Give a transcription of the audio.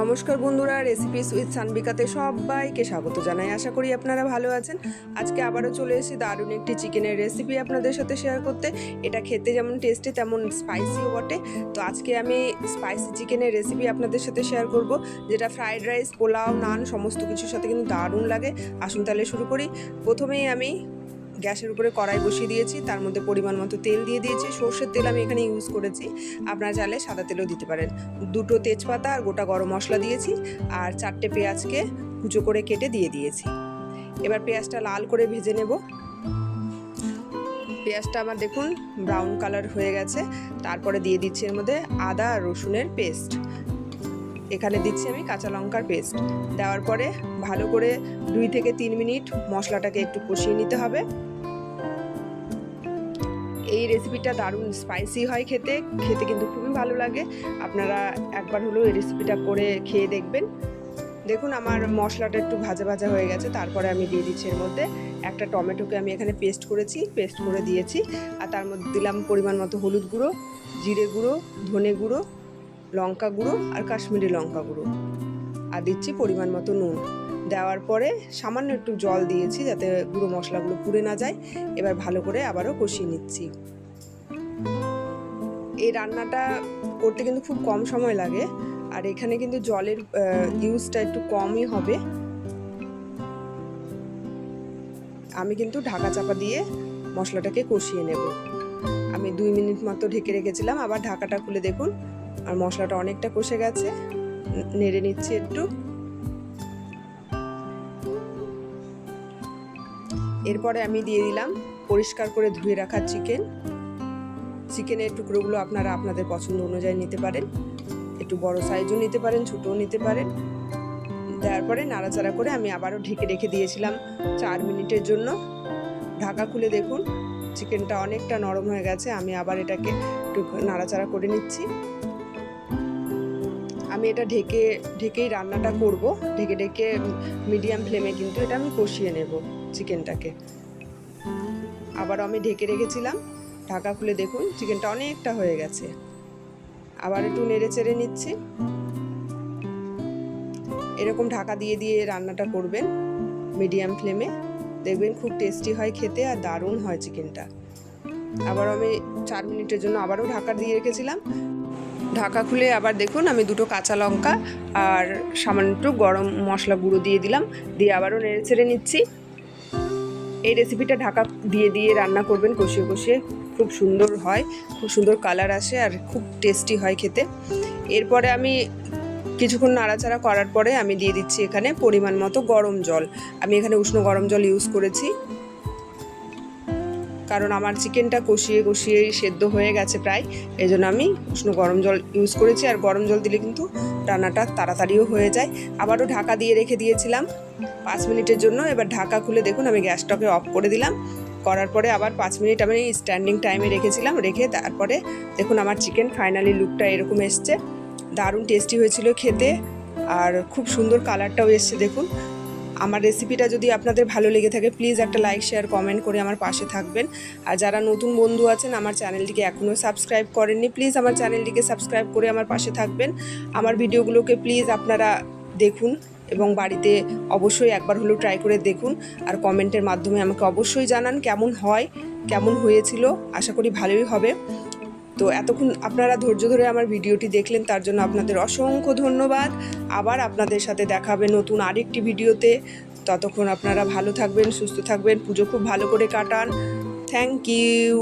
নমস্কার বন্ধুরা, recipes with সানবিকাতে সবাইকে স্বাগত জানাই। আশা করি আপনারা ভালো আছেন। আজকে আবারও চলে এসেছি দারুণ একটি চিকেনের রেসিপি আপনাদের সাথে শেয়ার করতে। এটা খেতে যেমন টেস্টি তেমন স্পাইসিও বটে। তো আজকে আমি স্পাইসি চিকেনের রেসিপি আপনাদের সাথে শেয়ার করব, যেটা ফ্রাইড রাইস, পোলাও, নান সমস্ত কিছুর সাথে কিন্তু দারুণ লাগে। আসুন তাহলে শুরু করি। প্রথমেই আমি গ্যাসের উপরে কড়াই বসিয়ে দিয়েছি, তার মধ্যে পরিমাণ মতো তেল দিয়ে দিয়েছি। সর্ষের তেল আমি এখানে ইউজ করেছি, আপনারা চাইলে সাদা তেলও দিতে পারেন। দুটো তেজপাতা আর গোটা গরম মশলা দিয়েছি, আর 4টে পেঁয়াজকে কুচো করে কেটে দিয়ে দিয়েছি। এবার পেঁয়াজটা লাল করে ভেজে নেব। পেঁয়াজটা আমার দেখুন ব্রাউন কালার হয়ে গেছে। তারপরে দিয়ে দিচ্ছি এর মধ্যে আদা আর রসুনের পেস্ট। এখানে দিচ্ছি আমি কাঁচা লঙ্কার পেস্ট। দেওয়ার পরে ভালো করে 2 থেকে 3 মিনিট মশলাটাকে একটু কষিয়ে নিতে হবে। এই রেসিপিটা দারুণ স্পাইসি হয়, খেতে কিন্তু খুবই ভালো লাগে। আপনারা একবার হলেও এই রেসিপিটা করে খেয়ে দেখবেন। দেখুন আমার মশলাটা একটু ভাজা ভাজা হয়ে গেছে। তারপরে আমি দিয়ে দিচ্ছি এর মধ্যে একটা টমেটোকে আমি এখানে পেস্ট করে দিয়েছি। আর তার মধ্যে দিলাম পরিমাণ মতো হলুদ গুঁড়ো, জিরে গুঁড়ো, ধনে গুঁড়ো, লঙ্কা গুঁড়ো আর কাশ্মীরি লঙ্কা গুঁড়ো, আর দিচ্ছি পরিমাণ মতো নুন। দেওয়ার পরে সামান্য একটু জল দিয়েছি যাতে গুঁড়ো মশলাগুলো পুড়ে না যায়। এবার ভালো করে আবারও কষিয়ে নিচ্ছি। এই রান্নাটা করতে কিন্তু খুব কম সময় লাগে, আর এখানে কিন্তু জলের ইউজটা একটু কমই হবে। আমি কিন্তু ঢাকা চাপা দিয়ে মশলাটাকে কষিয়ে নেব। আমি 2 মিনিট মতো ঢেকে রেখেছিলাম, আবার ঢাকাটা খুলে দেখুন আর মশলাটা অনেকটা কষে গেছে। নেড়ে নিচ্ছি একটু। এরপরে আমি দিয়ে দিলাম পরিষ্কার করে ধুয়ে রাখা চিকেনের টুকরোগুলো আপনারা আপনাদের পছন্দ অনুযায়ী নিতে পারেন। একটু বড় সাইজও নিতে পারেন, ছোটও নিতে পারেন। দেওয়ার পরে নাড়াচাড়া করে আমি আবারও ঢেকে রেখে দিয়েছিলাম 4 মিনিটের জন্য। ঢাকা খুলে দেখুন চিকেনটা অনেকটা নরম হয়ে গেছে। আমি আবার এটাকে একটু নাড়াচাড়া করে নিচ্ছি। আমি এটা ঢেকেই রান্নাটা করব। ঢেকে মিডিয়াম ফ্লেমে কিন্তু এটা আমি কষিয়ে নেব চিকেনটাকে। আবার আমি ঢেকে রেখেছিলাম, ঢাকা খুলে দেখুন চিকেনটা অনেকটা হয়ে গেছে। আবার একটু নেড়ে চেড়ে নিচ্ছি। এরকম ঢাকা দিয়ে রান্নাটা করবেন মিডিয়াম ফ্লেমে, দেখবেন খুব টেস্টি হয় খেতে আর দারুণ হয় চিকেনটা। আবার আমি 4 মিনিটের জন্য আবারও ঢাকা দিয়ে রেখেছিলাম। ঢাকা খুলে আবার দেখুন আমি 2টো কাঁচা লঙ্কা আর সামান্য একটু গরম মশলা গুঁড়ো দিয়ে দিলাম। দিয়ে আবারও নেড়ে চেড়ে নিচ্ছি। এই রেসিপিটা ঢাকা দিয়ে রান্না করবেন, কষিয়ে খুব সুন্দর হয়, খুব সুন্দর কালার আসে আর খুব টেস্টি হয় খেতে। এরপরে আমি কিছুক্ষণ নাড়াচাড়া করার পরে আমি দিয়ে দিচ্ছি এখানে পরিমাণ মতো গরম জল। আমি এখানে উষ্ণ গরম জল ইউজ করেছি, কারণ আমার চিকেনটা কষিয়ে সেদ্ধ হয়ে গেছে প্রায়, এই জন্য আমি উষ্ণ গরম জল ইউজ করেছি। আর গরম জল দিলে কিন্তু রান্নাটা তাড়াতাড়িও হয়ে যায়। আবারও ঢাকা দিয়ে রেখে দিয়েছিলাম 5 মিনিটের জন্য। এবার ঢাকা খুলে দেখুন আমি গ্যাসটাকে অফ করে দিলাম। করার পরে আবার 5 মিনিট আমি স্ট্যান্ডিং টাইমে রেখেছিলাম। তারপরে দেখুন আমার চিকেন ফাইনালি লুকটা এরকম এসছে। দারুণ টেস্টি হয়েছিল খেতে আর খুব সুন্দর কালারটাও এসছে দেখুন। আমার রেসিপিটা যদি আপনাদের ভালো লেগে থাকে প্লিজ একটা লাইক, শেয়ার, কমেন্ট করে আমার পাশে থাকবেন। আর যারা নতুন বন্ধু আছেন আমার চ্যানেলটিকে এখনও সাবস্ক্রাইব করেননি, প্লিজ আমার চ্যানেলটিকে সাবস্ক্রাইব করে আমার পাশে থাকবেন। আমার ভিডিওগুলোকে প্লিজ আপনারা দেখুন এবং বাড়িতে অবশ্যই একবার হলেও ট্রাই করে দেখুন। আর কমেন্টের মাধ্যমে আমাকে অবশ্যই জানান কেমন হয়েছিল। আশা করি ভালোই হবে। তো এতক্ষণ আপনারা ধৈর্য ধরে আমার ভিডিওটি দেখলেন, তার জন্য আপনাদের অসংখ্য ধন্যবাদ। আবার আপনাদের সাথে দেখা হবে নতুন আরেকটি ভিডিওতে। ততক্ষণ আপনারা ভালো থাকবেন, সুস্থ থাকবেন, পুজো খুব ভালো করে কাটান। Thank you.